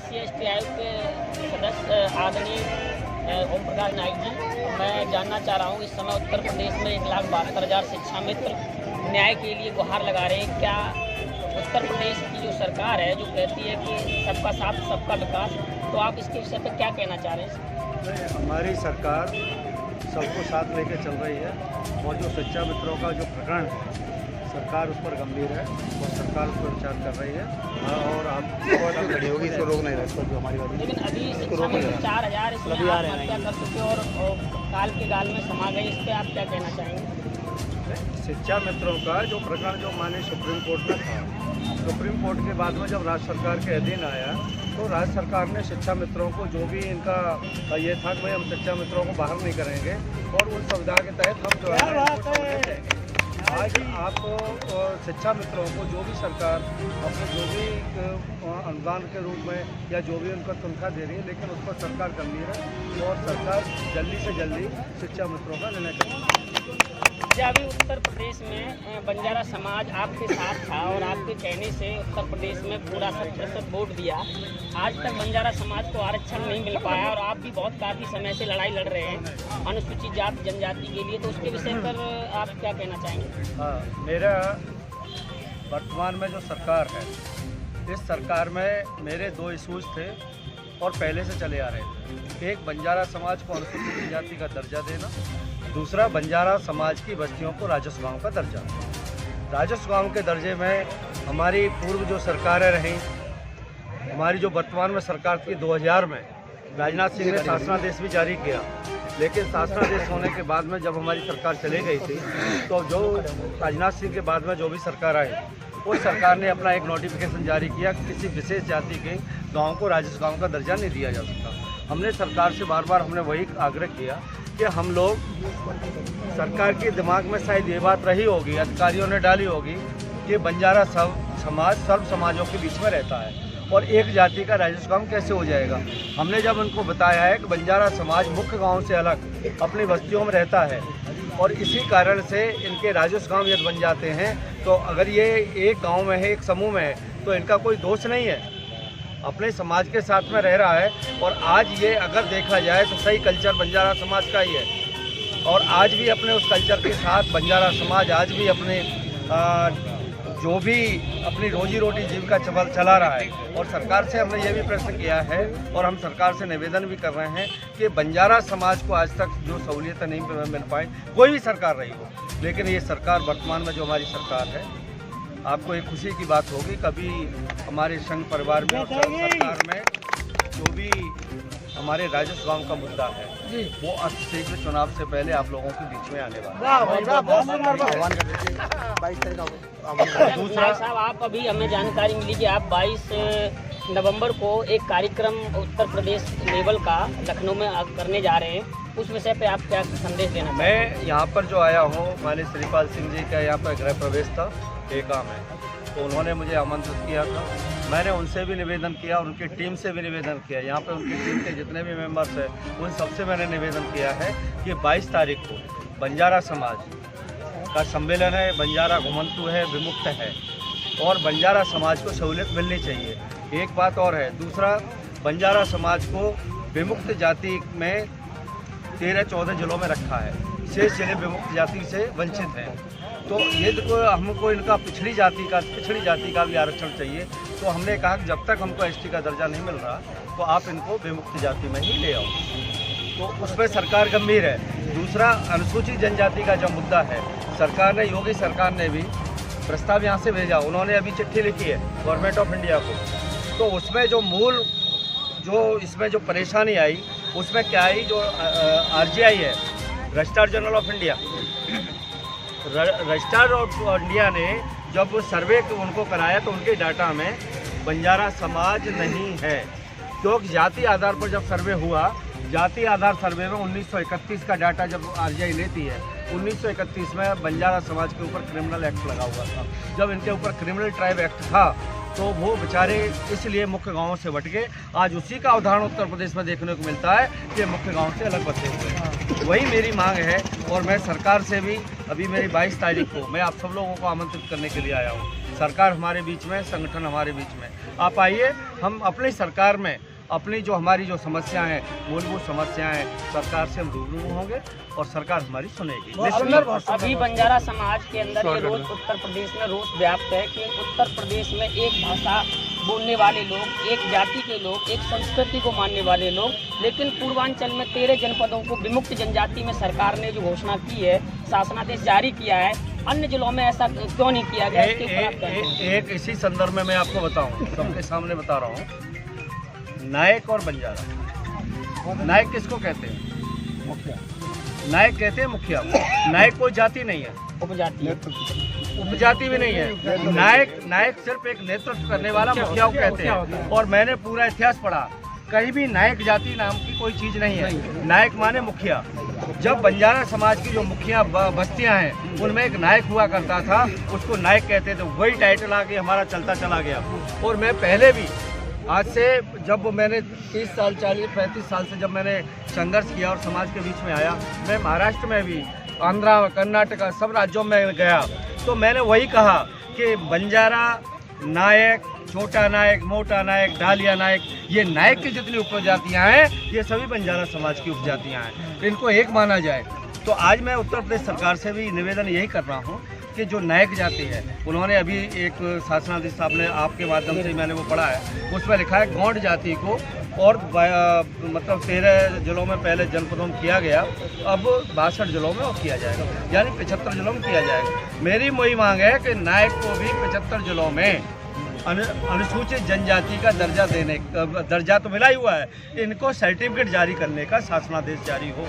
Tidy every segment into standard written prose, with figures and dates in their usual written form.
SC/ST आयोग के सदस्य आदरणीय ओम प्रकाश नाइक जी, मैं जानना चाह रहा हूँ इस समय उत्तर प्रदेश में 1,72,000 शिक्षा मित्र न्याय के लिए गुहार लगा रहे हैं। क्या उत्तर प्रदेश की जो सरकार है जो कहती है कि सबका साथ सबका विकास, तो आप इसके विषय पर क्या कहना चाह रहे हैं? हमारी सरकार सबको साथ लेके चल रही है और जो शिक्षा मित्रों का जो प्रकरण है सरकार उस पर गंभीर है और सरकार उस पर विचार कर रही है और आप खड़ी होगी इसको रोक नहीं रहे जो हमारी बात। लेकिन अभी शिक्षा मित्र 4,000 इसमें आत्महत्या कर चुके और काल के गाल में समा गए, इस पर आप क्या कहना चाहेंगे? शिक्षा मित्रों का जो प्रकरण जो माननीय सुप्रीम कोर्ट में था, सुप्रीम कोर्ट के बाद में जब राज्य सरकार के अधीन आया तो राज्य सरकार ने शिक्षा मित्रों को जो भी इनका ये था कि भाई हम शिक्षा मित्रों को बाहर नहीं करेंगे और उन संविधान के तहत हम जो है आज आप शिक्षा मित्रों को जो भी सरकार अपने जो भी अनुदान के रूप में या जो भी उनका तनख्वाह दे रही है, लेकिन उस पर सरकार गंभीर है और सरकार जल्दी से जल्दी शिक्षा मित्रों का निर्णय करेगी। अभी उत्तर प्रदेश में बंजारा समाज आपके साथ था और आपके कहने से उत्तर प्रदेश में पूरा 100% वोट दिया। आज तक बंजारा समाज को आरक्षण नहीं मिल पाया और आप भी बहुत काफ़ी समय से लड़ाई लड़ रहे हैं अनुसूचित जाति जनजाति के लिए, तो उसके विषय पर आप क्या कहना चाहेंगे? हाँ, मेरा वर्तमान में जो सरकार है, इस सरकार में मेरे 2 इशूज़ थे और पहले से चले आ रहे थे। एक, बंजारा समाज को अनुसूचित जनजाति का दर्जा देना, दूसरा बंजारा समाज की बस्तियों को राजस्व गांव का दर्जा। राजस्व गांव के दर्जे में हमारी पूर्व जो सरकारें रहीं, हमारी जो वर्तमान में सरकार थी 2000 में राजनाथ सिंह ने शासनादेश भी जारी किया, लेकिन शासनादेश होने के बाद में जब हमारी सरकार चली गई थी तो जो राजनाथ सिंह के बाद में जो भी सरकार आई उस सरकार ने अपना एक नोटिफिकेशन जारी किया कि किसी विशेष जाति के गाँव को राजस्व गाँव का दर्जा नहीं दिया जा सकता। हमने सरकार से बार बार हमने वही आग्रह किया कि हम लोग, सरकार के दिमाग में शायद ये बात रही होगी, अधिकारियों ने डाली होगी कि बंजारा समाज सर्व समाजों के बीच में रहता है और एक जाति का राजस्व गाँव कैसे हो जाएगा। हमने जब उनको बताया है कि बंजारा समाज मुख्य गाँव से अलग अपनी बस्तियों में रहता है और इसी कारण से इनके राजस्व गाँव यदि बन जाते हैं तो अगर ये एक गाँव में है, एक समूह में है, तो इनका कोई दोष नहीं है, अपने समाज के साथ में रह रहा है। और आज ये अगर देखा जाए तो सही कल्चर बंजारा समाज का ही है और आज भी अपने उस कल्चर के साथ बंजारा समाज आज भी अपने जो भी अपनी रोजी रोटी जीविका चला रहा है। और सरकार से हमने ये भी प्रश्न किया है और हम सरकार से निवेदन भी कर रहे हैं कि बंजारा समाज को आज तक जो सहूलियतें नहीं मिल पाई, कोई भी सरकार रही हो, लेकिन ये सरकार वर्तमान में जो हमारी सरकार है, आपको एक खुशी की बात होगी, कभी हमारे संघ परिवार में सरकार में जो भी हमारे राजस्व गाँव का मुद्दा है वो शीघ्र चुनाव से पहले आप लोगों के बीच में आने वाला है। दूसरा साहब, आप अभी हमें जानकारी मिली कि आप 22 नवंबर को एक कार्यक्रम उत्तर प्रदेश लेवल का लखनऊ में करने जा रहे हैं, उस विषय पे आप क्या संदेश देना? मैं यहाँ पर जो आया हूँ, माननीय श्रीपाल सिंह जी का यहाँ पर गृह प्रवेश था, एक काम है, तो उन्होंने मुझे आमंत्रित किया था। मैंने उनसे भी निवेदन किया और उनकी टीम से भी निवेदन किया, यहाँ पर उनकी टीम के जितने भी मेंबर्स हैं उन सबसे मैंने निवेदन किया है कि 22 तारीख को बंजारा समाज का सम्मेलन है, बंजारा घुमंतु है, विमुक्त है और बंजारा समाज को सहूलियत मिलनी चाहिए। एक बात और है, दूसरा, बंजारा समाज को विमुक्त जाति में 13-14 जिलों में रखा है, शेष जिले विमुक्त जाति से वंचित हैं। तो ये हमको इनका पिछड़ी जाति का भी आरक्षण चाहिए। तो हमने कहा कि जब तक हमको एसटी का दर्जा नहीं मिल रहा तो आप इनको विमुक्त जाति में ही ले आओ, तो उस पर सरकार गंभीर है। दूसरा, अनुसूचित जनजाति का जो मुद्दा है, सरकार ने, योगी सरकार ने भी प्रस्ताव यहाँ से भेजा, उन्होंने अभी चिट्ठी लिखी है गवर्नमेंट ऑफ इंडिया को, तो उसमें जो मूल इसमें जो परेशानी आई उसमें क्या आई, जो RGI है, registrar general of India, registrar of India ने जब सर्वे उनको कराया तो उनके डाटा में बंजारा समाज नहीं है, क्योंकि जाति आधार पर जब सर्वे हुआ, जाति आधार सर्वे में 1931 का डाटा जब RGI लेती है, 1931 में बंजारा समाज के ऊपर क्रिमिनल एक्ट लगा हुआ था। जब इनके ऊपर क्रिमिनल ट्राइब एक्ट था तो वो बेचारे इसलिए मुख्य गांवों से हट के आज उसी का उदाहरण उत्तर प्रदेश में देखने को मिलता है कि मुख्य गांव से अलग बसे हुए हैं। वही मेरी मांग है और मैं सरकार से भी, अभी मेरी 22 तारीख को मैं आप सब लोगों को आमंत्रित करने के लिए आया हूँ, सरकार हमारे बीच में, संगठन हमारे बीच में। आप आइए, हम अपनी सरकार में अपनी जो हमारी जो समस्याएं हैं, मूलभूत समस्याएं, सरकार से हम रूबरू होंगे और सरकार हमारी सुनेगी। अभी बंजारा समाज के अंदर ये रोज उत्तर प्रदेश में रोष व्याप्त है कि उत्तर प्रदेश में एक भाषा बोलने वाले लोग, एक जाति के लोग, एक संस्कृति को मानने वाले लोग, लेकिन पूर्वांचल में 13 जनपदों को विमुक्त जनजाति में सरकार ने जो घोषणा की है, शासनादेश जारी किया है, अन्य जिलों में ऐसा क्यों नहीं किया गया? एक इसी संदर्भ में मैं आपको बताऊं, सबके सामने बता रहा हूं, नायक और बंजारा। नायक किसको कहते हैं? मुखिया। नायक कहते हैं मुखिया। नायक कोई जाति नहीं है, उपजाति भी नहीं है। नायक सिर्फ एक नेतृत्व करने वाला मुखिया को कहते हैं। और मैंने पूरा इतिहास पढ़ा, कहीं भी नायक जाति नाम की कोई चीज़ नहीं है। नायक माने मुखिया। जब बंजारा समाज की जो मुखिया बस्तियां हैं, उनमें एक नायक हुआ करता था, उसको नायक कहते थे। वही टाइटल आगे हमारा चलता चला गया। और मैं पहले भी, आज से जब मैंने 30 साल 40-35 साल से जब मैंने संघर्ष किया और समाज के बीच में आया, मैं महाराष्ट्र में भी, आंध्रा, कर्नाटका, सब राज्यों में गया, तो मैंने वही कहा कि बंजारा नायक, छोटा नायक, मोटा नायक, डालिया नायक, ये नायक की जितनी उपजातियां हैं, ये सभी बंजारा समाज की उपजातियां हैं। इनको एक माना जाए। तो आज मैं उत्तर प्रदेश सरकार से भी निवेदन यही कर रहा हूँ कि जो नायक जाति है, उन्होंने अभी एक शासनादेश साहब ने आपके माध्यम से मैंने वो पढ़ा है, उसमें लिखा है गौंड जाति को और मतलब 13 जिलों में पहले जनपदों में किया गया, अब 62 जिलों में और किया जाएगा, यानी 75 जिलों में किया जाएगा। मेरी वही मांग है कि नायक को भी 75 जिलों में अनुसूचित जनजाति का दर्जा देने, दर्जा तो मिला ही हुआ है, इनको सर्टिफिकेट जारी करने का शासनादेश जारी हो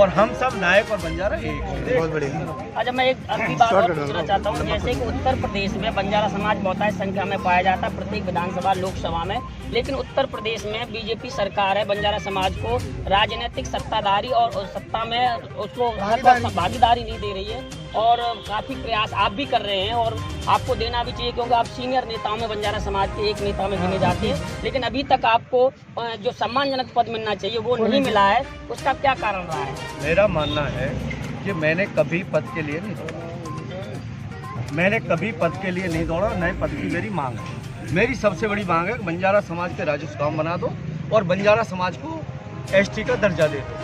और हम सब नायक और बंजारा एक। बहुत बढ़िया। अच्छा, मैं एक अगली बात और पूछना चाहता हूँ, जैसे कि उत्तर प्रदेश में बंजारा समाज बहुत संख्या में पाया जाता है प्रत्येक विधानसभा लोकसभा में, लेकिन उत्तर प्रदेश में बीजेपी सरकार है बंजारा समाज को राजनीतिक सत्ताधारी और सत्ता में उसको भागीदारी नहीं दे रही है। और काफ़ी प्रयास आप भी कर रहे हैं और आपको देना भी चाहिए, क्योंकि आप सीनियर नेताओं में बंजारा समाज के एक नेता में गिने जाते हैं, लेकिन अभी तक आपको जो सम्मानजनक पद मिलना चाहिए वो नहीं मिला है। उसका क्या कारण रहा है? मेरा मानना है कि मैंने कभी पद के लिए नहीं दौड़ा, मैंने कभी पद के लिए नहीं दौड़ा, नए पद की मेरी मांग है। मेरी सबसे बड़ी मांग है कि बंजारा समाज के राजस्व काम बना दो और बंजारा समाज को एसटी का दर्जा दे दो।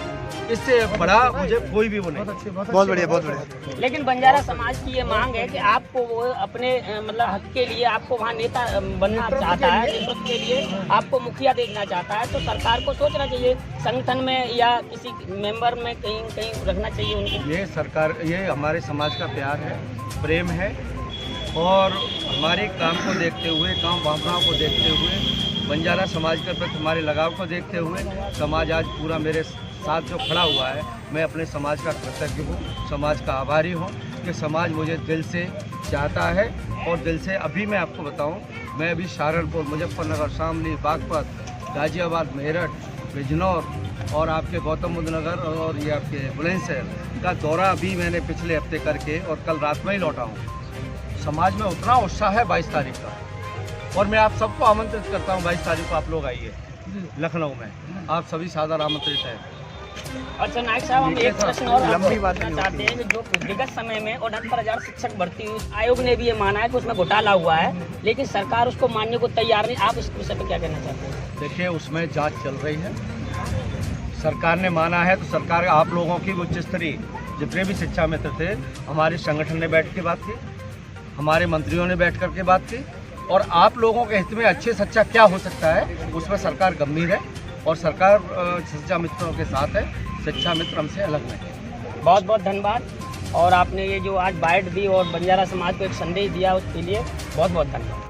इससे बड़ा मुझे कोई भी वो नहीं। बहुत बढ़िया, बहुत बढ़िया। लेकिन बंजारा समाज की ये मांग है कि आपको वो अपने मतलब हक के लिए आपको वहाँ नेता बनना चाहता है, नेतृत्व के लिए आपको मुखिया देखना चाहता है, तो सरकार को सोचना चाहिए संगठन में या किसी मेंबर में कहीं कहीं रखना चाहिए उनको। ये सरकार, ये हमारे समाज का प्यार है, प्रेम है और हमारे काम को देखते हुए, काम भावनाओं को देखते हुए, बंजारा समाज के प्रति हमारे लगाव को देखते हुए समाज आज पूरा मेरे साथ जो खड़ा हुआ है, मैं अपने समाज का कृतज्ञ हूँ, समाज का आभारी हूँ कि समाज मुझे दिल से चाहता है। और दिल से अभी मैं आपको बताऊँ, मैं अभी सहारनपुर, मुजफ्फरनगर, शामली, बागपत, गाजियाबाद, मेरठ, बिजनौर और आपके गौतम बुद्ध नगर और ये आपके बुलंदशहर का दौरा अभी मैंने पिछले हफ्ते करके और कल रात में ही लौटा हूँ। समाज में उतना उत्साह है 22 तारीख का, और मैं आप सबको आमंत्रित करता हूँ 22 तारीख को आप लोग आइए लखनऊ में, आप सभी सादर आमंत्रित हैं। अच्छा नायक साहब, हम एक प्रश्न और पूछना चाहते हैं कि जो विगत समय में 69,000 शिक्षक भर्ती हुई, आयोग ने भी ये माना है कि उसमें घोटाला हुआ है, लेकिन सरकार उसको मानने को तैयार नहीं। आप इस विषय पर क्या कहना चाहते हैं? देखिए, उसमें जांच चल रही है, सरकार ने माना है तो सरकार, आप लोगों की उच्च स्तरीय जितने भी शिक्षा मित्र थे, हमारे संगठन ने बैठ के बात की, हमारे मंत्रियों ने बैठ करके बात की, और आप लोगों के हित में अच्छे सच्चा क्या हो सकता है उसमें सरकार गंभीर है और सरकार शिक्षा मित्रों के साथ है। शिक्षा मित्र हमसे अलग नहीं। बहुत बहुत धन्यवाद, और आपने ये जो आज बाइट दी और बंजारा समाज को एक संदेश दिया, उसके लिए बहुत बहुत धन्यवाद।